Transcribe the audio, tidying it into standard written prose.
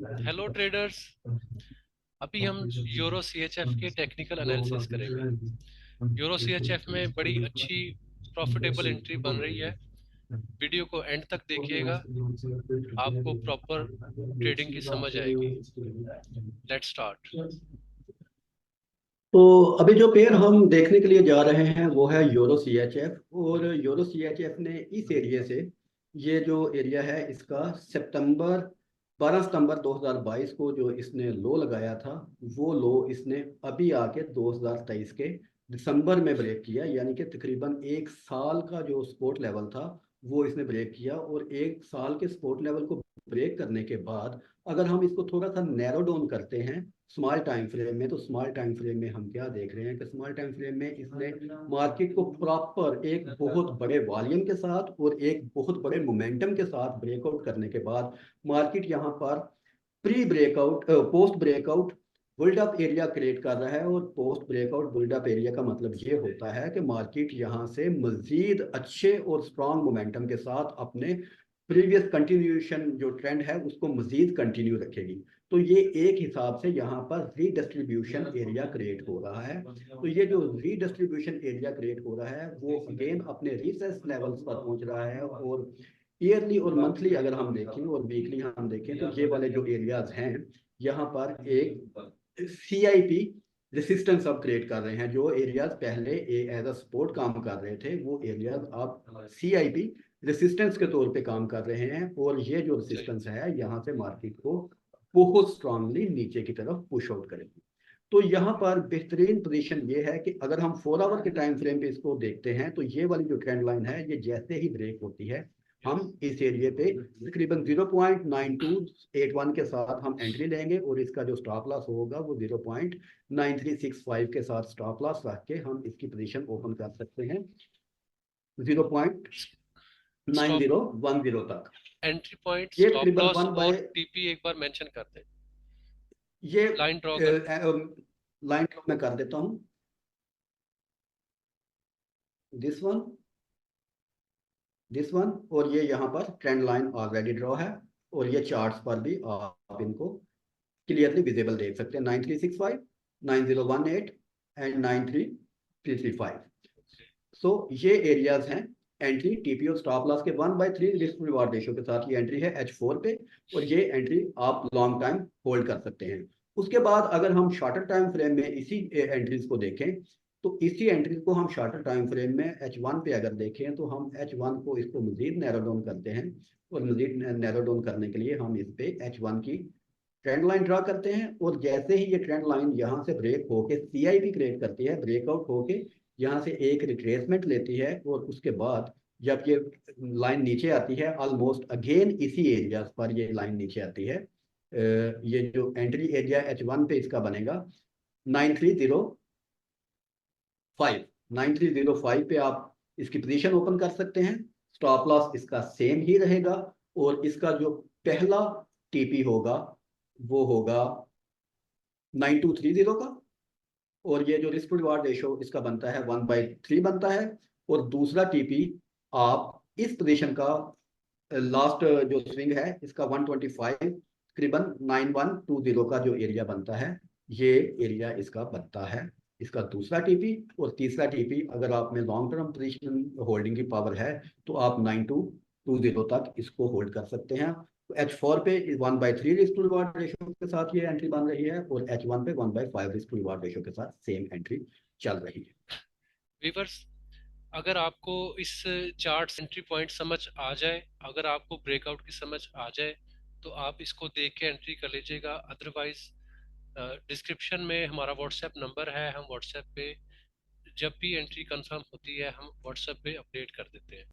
Hello traders. अभी हम euro CHF के टेक्निकल एनालिसिस करेंगे। यूरो सीएचएफ में बड़ी अच्छी प्रॉफिटेबल एंट्री बन रही है। वीडियो को एंड तक देखिएगा, आपको प्रॉपर ट्रेडिंग की समझ आएगी। Let's start. तो अभी जो पेयर हम देखने के लिए जा रहे हैं वो है यूरो सी एच एफ। और यूरो सी एच एफ ने इस एरिया से, ये जो एरिया है इसका, सितंबर 12 सितंबर 2022 को जो इसने लो लगाया था, वो लो इसने अभी आके 2023 के दिसंबर में ब्रेक किया। यानी कि तकरीबन एक साल का जो सपोर्ट लेवल था वो इसने ब्रेक किया। और एक साल के सपोर्ट लेवल को ब्रेक करने के बाद अगर हम इसको थोड़ा सा नैरो डाउन करते हैं स्मॉल टाइम फ्रेम में, तो स्मॉल टाइम फ्रेम में हम क्या देख रहे हैं कि स्मॉल टाइम फ्रेम में इसने मार्केट को प्रॉपर एक बहुत बड़े वॉल्यूम के साथ और एक बहुत बड़े मोमेंटम के साथ ब्रेकआउट करने के बाद मार्केट यहाँ पर pre breakout post breakout buildup area create कर रहा है। और पोस्ट ब्रेकआउट बुल्डअप एरिया का मतलब ये होता है कि मार्केट यहाँ से मजीद अच्छे और स्ट्रांग मोमेंटम के साथ अपने प्रीवियस कंटिन्यूएशन जो ट्रेंड है उसको मजीद कंटिन्यू रखेगी। तो ये एक हिसाब से यहाँ पर रीडिस्ट्रीब्यूशन एरिया क्रिएट हो रहा है। तो ये जो रीडिस्ट्रीब्यूशन एरिया क्रिएट हो रहा है वो अगेन अपने रिसेस लेवल्स पर पहुंच रहा है। और ईयरली और मंथली अगर हम देखें और वीकली हम देखें तो ये वाले जो एरियाज हैं यहाँ पर एक CIP रेसिस्टेंस अब क्रिएट कर रहे हैं। जो एरियाज पहले एज अ सपोर्ट काम कर रहे थे वो एरियाज अब CIP रेसिस्टेंस के तौर पे काम कर रहे हैं। और ये जो सही। रेसिस्टेंस है यहाँ से मार्केट को बहुत स्ट्रांगली नीचे की तरफ पुश आउट करेगी। तो यहाँ पर बेहतरीन पोजीशन ये है कि अगर हम 4 आवर के टाइम फ्रेम पे इसको देखते हैं तो ये वाली जो ट्रेंड लाइन है ये जैसे ही ब्रेक होती है हम इस एरिया पे तकरीबन 0.9281 के साथ हम एंट्री लेंगे। और इसका जो स्टॉप लॉस होगा वो 0.9365 के साथ स्टॉप लॉस रख के हम इसकी पोजीशन ओपन कर सकते हैं 0.9010 स्टॉप, तक। एंट्री पॉइंट, ये स्टॉप तकरीबन लॉस वन और बाय टीपी एक बार मेंशन कर दें। ये लाइन ड्रॉ कर दें। लाइन ड्रॉ मैं कर देता हूँ, दिस वन, दिस वन। और ये यहाँ पर ट्रेंड लाइन ऑलरेडी ड्रॉ है। और ये चार्ट्स पर भी आप इनको क्लियरली विजिबल देख सकते हैं, 9365, 9018 एंड 93335। सो ये एरियाज हैं एंट्री टीपी और स्टॉप लॉस के 1/3 रिस्क रिवार्ड रेशियो के साथ। ये एंट्री है H4 पे और ये एंट्री आप लॉन्ग टाइम होल्ड कर सकते हैं। उसके बाद अगर हम शॉर्टर टाइम फ्रेम में इसी एंट्रीज को देखें तो इसी एंट्रीज को हम शॉर्टर टाइम फ्रेम में H1 पे अगर देखें तो हम H1 को इसको मजीद नैरो डाउन करते हैं। और मजीद नैरो डाउन करने के लिए हम इस पे H1 की ट्रेंड लाइन ड्रा करते हैं। और जैसे ही ये ट्रेंड लाइन यहाँ से ब्रेक होके CIP क्रिएट करती है, ब्रेकआउट होके यहाँ से एक रिट्रेसमेंट लेती है और उसके बाद जब ये लाइन नीचे आती है ऑलमोस्ट अगेन इसी एरिया पर ये लाइन नीचे आती है, ये जो एंट्री एरिया H1 पे इसका बनेगा 9305। 9305 पे आप इसकी पोजीशन ओपन कर सकते हैं। स्टॉप लॉस इसका सेम ही रहेगा। और इसका जो पहला टीपी होगा वो होगा 9230 का। और ये जो रिस्क रिवार्ड रेशो इसका बनता है 1/3 बनता है। और दूसरा टीपी आप इस पोजीशन का लास्ट जो स्विंग है इसका 125 तकरीबन 9120 का जो एरिया बनता है ये एरिया इसका बनता है इसका दूसरा टीपी। और तीसरा टीपी अगर आप में लॉन्ग टर्म पोजीशन होल्डिंग की पावर है तो आप 9220 तक इसको होल्ड कर सकते हैं। तो H4 पे 1/3 रिस्क टू रिवार्ड रेशियो के साथ ये एंट्री बन रही है और H1 पे 1/5 रिस्क टू रिवार्ड रेशियो के साथ सेम एंट्री चल रही है। व्यूअर्स, अगर आपको इस चार्ट एंट्री पॉइंट समझ आ जाए, अगर आपको ब्रेकआउट की समझ आ जाए तो आप इसको देख के एंट्री कर लीजिएगा। अदरवाइज डिस्क्रिप्शन में हमारा व्हाट्सएप नंबर है, हम व्हाट्सएप पे जब भी एंट्री कंफर्म होती है हम व्हाट्सएप पे अपडेट कर देते हैं।